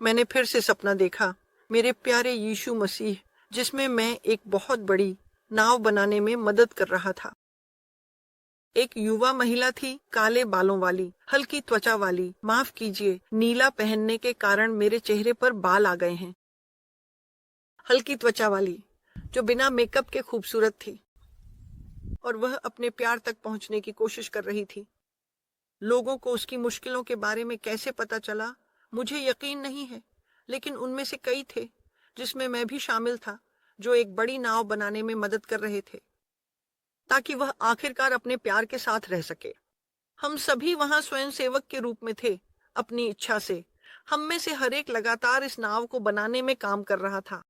मैंने फिर से सपना देखा, मेरे प्यारे यीशु मसीह, जिसमें मैं एक बहुत बड़ी नाव बनाने में मदद कर रहा था। एक युवा महिला थी, काले बालों वाली, हल्की त्वचा वाली, माफ कीजिए, नीला पहनने के कारण मेरे चेहरे पर बाल आ गए हैं। हल्की त्वचा वाली, जो बिना मेकअप के खूबसूरत थी, और वह अपने प्यार तक पहुंचने की कोशिश कर रही थी। लोगों को उसकी मुश्किलों के बारे में कैसे पता चला, मुझे यकीन नहीं है, लेकिन उनमें से कई थे, जिसमें मैं भी शामिल था, जो एक बड़ी नाव बनाने में मदद कर रहे थे, ताकि वह आखिरकार अपने प्यार के साथ रह सके। हम सभी वहां स्वयंसेवक के रूप में थे, अपनी इच्छा से। हम में से हर एक लगातार इस नाव को बनाने में काम कर रहा था।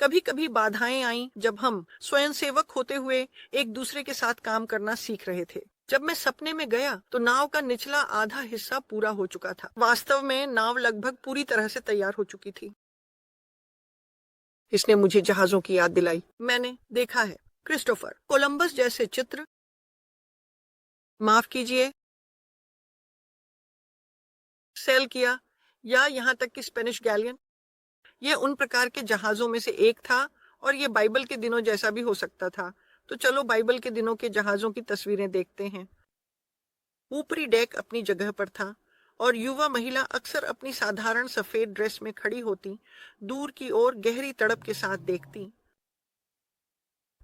कभी कभी बाधाएं आईं जब हम स्वयंसेवक होते हुए एक दूसरे के साथ काम करना सीख रहे थे। जब मैं सपने में गया तो नाव का निचला आधा हिस्सा पूरा हो चुका था। वास्तव में नाव लगभग पूरी तरह से तैयार हो चुकी थी। इसने मुझे जहाजों की याद दिलाई। मैंने देखा है क्रिस्टोफर कोलंबस जैसे चित्र, माफ कीजिए, सेल किया, या यहाँ तक कि स्पेनिश गैलियन। यह उन प्रकार के जहाजों में से एक था, और यह बाइबल के दिनों जैसा भी हो सकता था। तो चलो बाइबल के दिनों के जहाजों की तस्वीरें देखते हैं। ऊपरी डेक अपनी जगह पर था, और युवा महिला अक्सर अपनी साधारण सफेद ड्रेस में खड़ी होती, दूर की ओर गहरी तड़प के साथ देखती।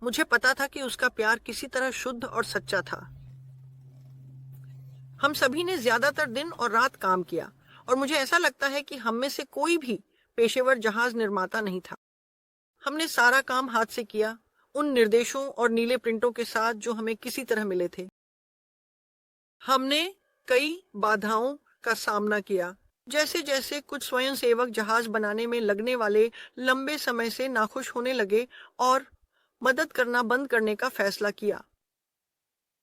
मुझे पता था कि उसका प्यार किसी तरह शुद्ध और सच्चा था। हम सभी ने ज्यादातर दिन और रात काम किया, और मुझे ऐसा लगता है कि हम में से कोई भी पेशेवर जहाज निर्माता नहीं था। हमने सारा काम हाथ से किया, उन निर्देशों और नीले प्रिंटों के साथ जो हमें किसी तरह मिले थे। हमने कई बाधाओं का सामना किया, जैसे जैसे कुछ स्वयंसेवक जहाज बनाने में लगने वाले लंबे समय से नाखुश होने लगे और मदद करना बंद करने का फैसला किया।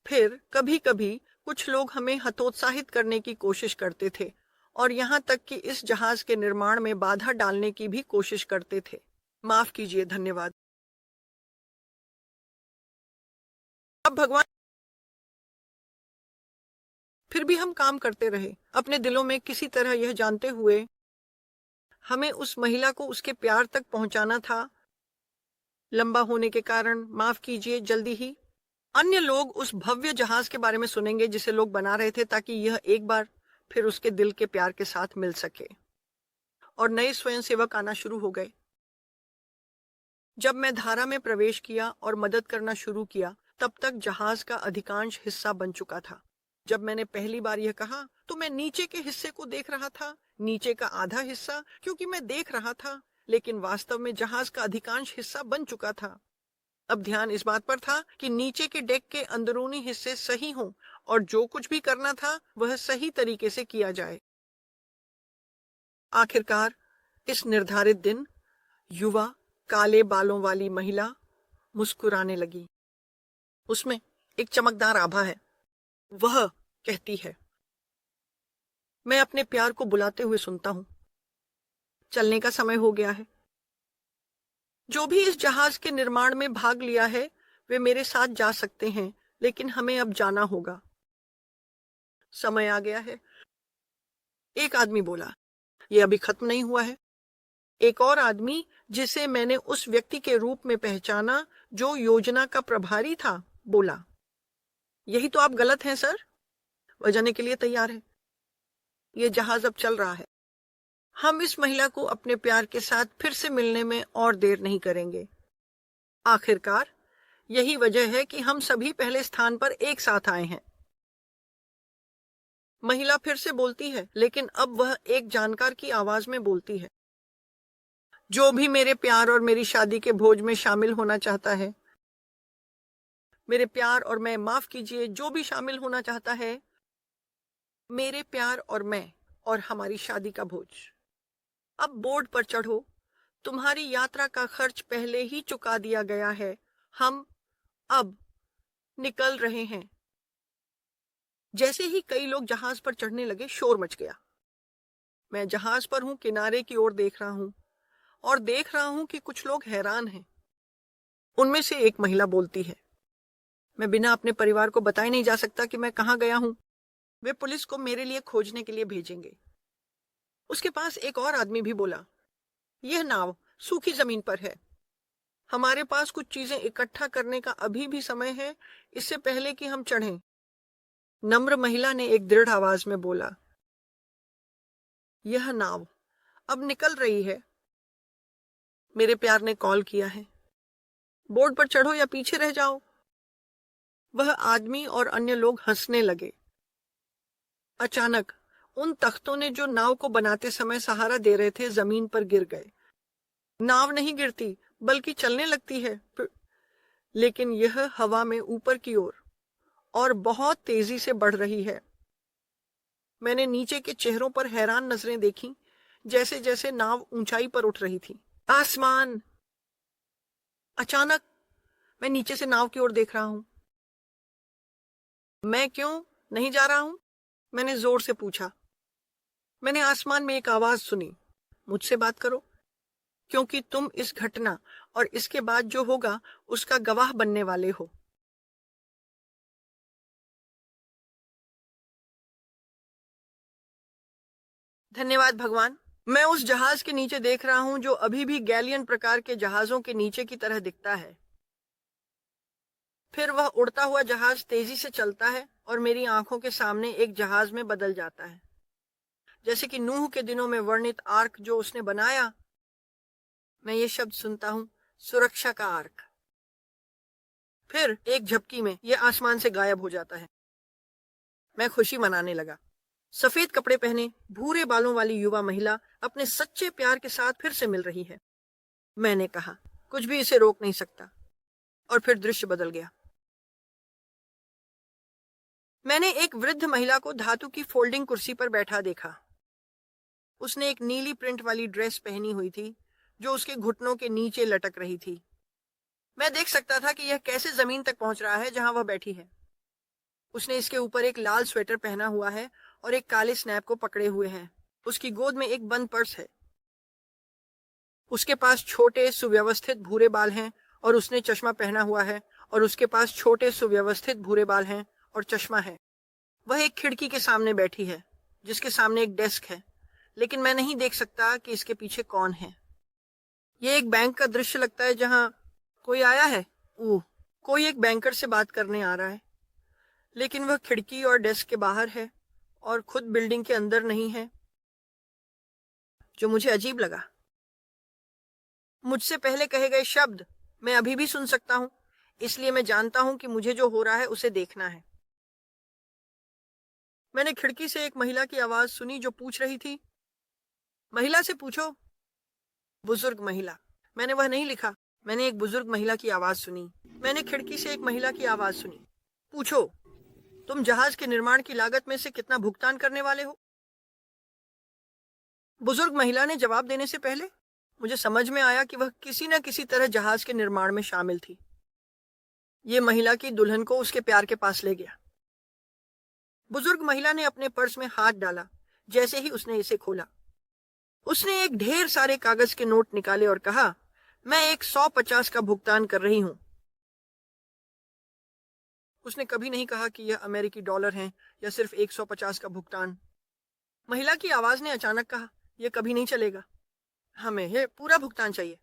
फिर कभी कभी कुछ लोग हमें हतोत्साहित करने की कोशिश करते थे, और यहाँ तक कि इस जहाज के निर्माण में बाधा डालने की भी कोशिश करते थे। माफ कीजिए, धन्यवाद। अब भगवान। फिर भी हम काम करते रहे, अपने दिलों में किसी तरह यह जानते हुए हमें उस महिला को उसके प्यार तक पहुंचाना था। लंबा होने के कारण, माफ कीजिए, जल्दी ही अन्य लोग उस भव्य जहाज के बारे में सुनेंगे जिसे लोग बना रहे थे, ताकि यह एक बार फिर उसके दिल के प्यार के साथ मिल सके। और नए स्वयंसेवक आना शुरू हो गए। जब मैं धारा में प्रवेश किया और मदद करना शुरू किया, तब तक जहाज का अधिकांश हिस्सा बन चुका था। जब मैंने पहली बार यह कहा तो मैं नीचे के हिस्से को देख रहा था, नीचे का आधा हिस्सा, क्योंकि मैं देख रहा था, लेकिन वास्तव में जहाज का अधिकांश हिस्सा बन चुका था। अब ध्यान इस बात पर था कि नीचे के डेक के अंदरूनी हिस्से सही हों, और जो कुछ भी करना था वह सही तरीके से किया जाए। आखिरकार इस निर्धारित दिन, युवा काले बालों वाली महिला मुस्कुराने लगी। उसमें एक चमकदार आभा है। वह कहती है, मैं अपने प्यार को बुलाते हुए सुनता हूं। चलने का समय हो गया है। जो भी इस जहाज के निर्माण में भाग लिया है वे मेरे साथ जा सकते हैं, लेकिन हमें अब जाना होगा। समय आ गया है। एक आदमी बोला, यह अभी खत्म नहीं हुआ है। एक और आदमी, जिसे मैंने उस व्यक्ति के रूप में पहचाना जो योजना का प्रभारी था, बोला, यही तो आप गलत हैं सर। वह जाने के लिए तैयार है। यह जहाज अब चल रहा है। हम इस महिला को अपने प्यार के साथ फिर से मिलने में और देर नहीं करेंगे। आखिरकार यही वजह है कि हम सभी पहले स्थान पर एक साथ आए हैं। महिला फिर से बोलती है, लेकिन अब वह एक जानकार की आवाज में बोलती है, जो भी मेरे प्यार और मेरी शादी के भोज में शामिल होना चाहता है, मेरे प्यार और मैं, माफ कीजिए, जो भी शामिल होना चाहता है, मेरे प्यार और मैं और हमारी शादी का भोज, अब बोर्ड पर चढ़ो। तुम्हारी यात्रा का खर्च पहले ही चुका दिया गया है। हम अब निकल रहे हैं। जैसे ही कई लोग जहाज पर चढ़ने लगे, शोर मच गया। मैं जहाज पर हूं, किनारे की ओर देख रहा हूं, और देख रहा हूं कि कुछ लोग हैरान हैं। उनमें से एक महिला बोलती है, मैं बिना अपने परिवार को बताए नहीं जा सकता कि मैं कहां गया हूं। वे पुलिस को मेरे लिए खोजने के लिए भेजेंगे। उसके पास एक और आदमी भी बोला, यह नाव सूखी जमीन पर है। हमारे पास कुछ चीजें इकट्ठा करने का अभी भी समय है, इससे पहले कि हम चढ़ें। नम्र महिला ने एक दृढ़ आवाज में बोला, यह नाव अब निकल रही है। मेरे प्यार ने कॉल किया है। बोर्ड पर चढ़ो या पीछे रह जाओ। वह आदमी और अन्य लोग हंसने लगे। अचानक उन तख्तों ने जो नाव को बनाते समय सहारा दे रहे थे, जमीन पर गिर गए। नाव नहीं गिरती, बल्कि चलने लगती है, लेकिन यह हवा में ऊपर की ओर और बहुत तेजी से बढ़ रही है। मैंने नीचे के चेहरों पर हैरान नजरें देखी, जैसे जैसे नाव ऊंचाई पर उठ रही थी। आसमान! अचानक मैं नीचे से नाव की ओर देख रहा हूं। मैं क्यों नहीं जा रहा हूं? मैंने जोर से पूछा। मैंने आसमान में एक आवाज सुनी, मुझसे बात करो, क्योंकि तुम इस घटना और इसके बाद जो होगा उसका गवाह बनने वाले हो। धन्यवाद भगवान। मैं उस जहाज के नीचे देख रहा हूं जो अभी भी गैलियन प्रकार के जहाजों के नीचे की तरह दिखता है। फिर वह उड़ता हुआ जहाज तेजी से चलता है और मेरी आंखों के सामने एक जहाज में बदल जाता है, जैसे कि नूह के दिनों में वर्णित आर्क जो उसने बनाया। मैं ये शब्द सुनता हूं, सुरक्षा का आर्क। फिर एक झपकी में यह आसमान से गायब हो जाता है। मैं खुशी मनाने लगा। सफेद कपड़े पहने भूरे बालों वाली युवा महिला अपने सच्चे प्यार के साथ फिर से मिल रही है। मैंने कहा, कुछ भी इसे रोक नहीं सकता। और फिर दृश्य बदल गया। मैंने एक वृद्ध महिला को धातु की फोल्डिंग कुर्सी पर बैठा देखा। उसने एक नीली प्रिंट वाली ड्रेस पहनी हुई थी जो उसके घुटनों के नीचे लटक रही थी। मैं देख सकता था कि यह कैसे जमीन तक पहुंच रहा है जहां वह बैठी है। उसने इसके ऊपर एक लाल स्वेटर पहना हुआ है और एक काले स्नैप को पकड़े हुए है। उसकी गोद में एक बंद पर्स है। उसके पास छोटे सुव्यवस्थित भूरे बाल हैं और उसने चश्मा पहना हुआ है, और उसके पास छोटे सुव्यवस्थित भूरे बाल हैं और चश्मा है। वह एक खिड़की के सामने बैठी है जिसके सामने एक डेस्क है, लेकिन मैं नहीं देख सकता कि इसके पीछे कौन है। यह एक बैंक का दृश्य लगता है जहां कोई आया है। कोई एक बैंकर से बात करने आ रहा है, लेकिन वह खिड़की और डेस्क के बाहर है और खुद बिल्डिंग के अंदर नहीं है, जो मुझे अजीब लगा। मुझसे पहले कहे गए शब्द मैं अभी भी सुन सकता हूं, इसलिए मैं जानता हूं कि मुझे जो हो रहा है उसे देखना है। मैंने खिड़की से एक महिला की आवाज सुनी जो पूछ रही थी, महिला से पूछो। बुजुर्ग महिला। मैंने वह नहीं लिखा। मैंने एक बुजुर्ग महिला की आवाज सुनी। मैंने खिड़की से एक महिला की आवाज सुनी, पूछो, तुम जहाज के निर्माण की लागत में से कितना भुगतान करने वाले हो? बुजुर्ग महिला ने जवाब देने से पहले मुझे समझ में आया कि वह किसी न किसी तरह जहाज के निर्माण में शामिल थी। ये महिला की दुल्हन को उसके प्यार के पास ले गया। बुजुर्ग महिला ने अपने पर्स में हाथ डाला जैसे ही उसने इसे खोला। उसने एक ढेर सारे कागज के नोट निकाले और कहा, मैं एक 150 का भुगतान कर रही हूं। उसने कभी नहीं कहा कि यह अमेरिकी डॉलर हैं या सिर्फ 150 का भुगतान। महिला की आवाज ने अचानक कहा, यह कभी नहीं चलेगा, हमें यह पूरा भुगतान चाहिए।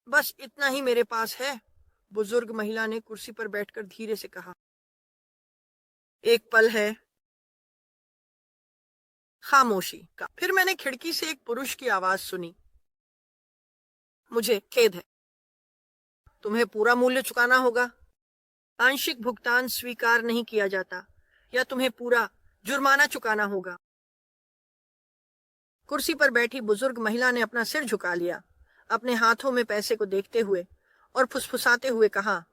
बस इतना ही मेरे पास है, बुजुर्ग महिला ने कुर्सी पर बैठकर धीरे से कहा। एक पल है खामोशी का। फिर मैंने खिड़की से एक पुरुष की आवाज सुनी, मुझे खेद है, तुम्हें पूरा मूल्य चुकाना होगा। आंशिक भुगतान स्वीकार नहीं किया जाता, या तुम्हें पूरा जुर्माना चुकाना होगा। कुर्सी पर बैठी बुजुर्ग महिला ने अपना सिर झुका लिया, अपने हाथों में पैसे को देखते हुए, और फुसफुसाते हुए कहा,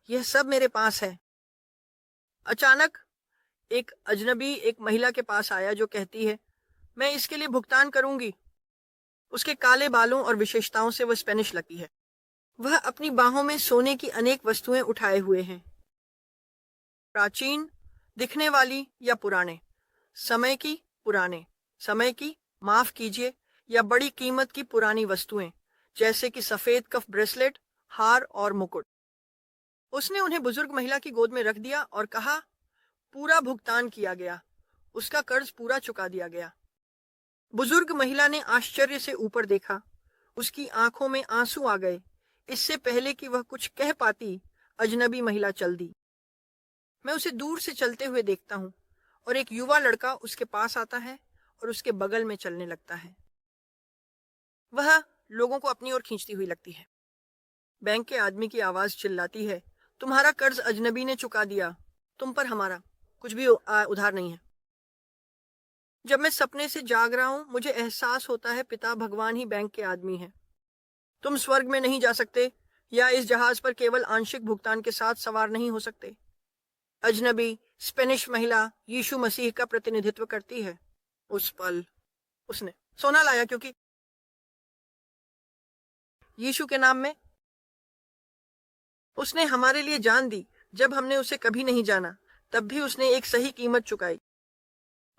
यह सब मेरे पास है। अचानक एक अजनबी एक महिला के पास आया जो कहती है, मैं इसके लिए भुगतान करूंगी। उसके काले बालों और विशेषताओं से वह स्पेनिश लगती है। वह अपनी बाहों में सोने की अनेक वस्तुएं उठाए हुए हैं, प्राचीन दिखने वाली या पुराने समय की, पुराने समय की, माफ कीजिए, या बड़ी कीमत की पुरानी वस्तुएं, जैसे कि सफेद कफ ब्रेसलेट, हार और मुकुट। उसने उन्हें बुजुर्ग महिला की गोद में रख दिया और कहा, पूरा भुगतान किया गया, उसका कर्ज पूरा चुका दिया गया। बुजुर्ग महिला ने आश्चर्य से ऊपर देखा। उसकी आंखों में आंसू आ गए। इससे पहले कि वह कुछ कह पाती, अजनबी महिला चल दी। मैं उसे दूर से चलते हुए देखता हूँ और एक युवा लड़का उसके पास आता है और उसके बगल में चलने लगता है। वह लोगों को अपनी ओर खींचती हुई लगती है। बैंक के आदमी की आवाज चिल्लाती है, तुम्हारा कर्ज अजनबी ने चुका दिया, तुम पर हमारा कुछ भी उधार नहीं है। जब मैं सपने से जाग रहा हूं, मुझे एहसास होता है पिता भगवान ही बैंक के आदमी हैं। तुम स्वर्ग में नहीं जा सकते या इस जहाज पर केवल आंशिक भुगतान के साथ सवार नहीं हो सकते। अजनबी स्पेनिश महिला यीशु मसीह का प्रतिनिधित्व करती है। उस पल उसने सोना लाया क्योंकि यीशु के नाम में उसने हमारे लिए जान दी। जब हमने उसे कभी नहीं जाना, तब भी उसने एक सही कीमत चुकाई।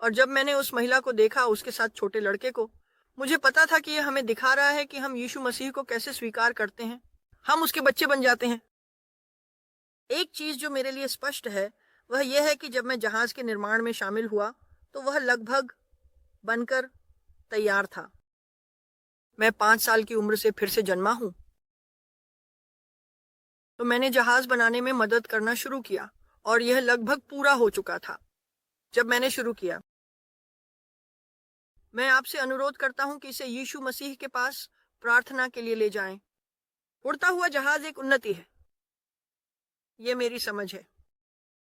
और जब मैंने उस महिला को देखा, उसके साथ छोटे लड़के को, मुझे पता था कि यह हमें दिखा रहा है कि हम यीशु मसीह को कैसे स्वीकार करते हैं। हम उसके बच्चे बन जाते हैं। एक चीज जो मेरे लिए स्पष्ट है, वह यह है कि जब मैं जहाज के निर्माण में शामिल हुआ, तो वह लगभग बनकर तैयार था। मैं 5 साल की उम्र से फिर से जन्मा हूं, तो मैंने जहाज बनाने में मदद करना शुरू किया और यह लगभग पूरा हो चुका था जब मैंने शुरू किया। मैं आपसे अनुरोध करता हूं कि इसे यीशु मसीह के पास प्रार्थना के लिए ले जाएं। उड़ता हुआ जहाज एक उन्नति है, यह मेरी समझ है।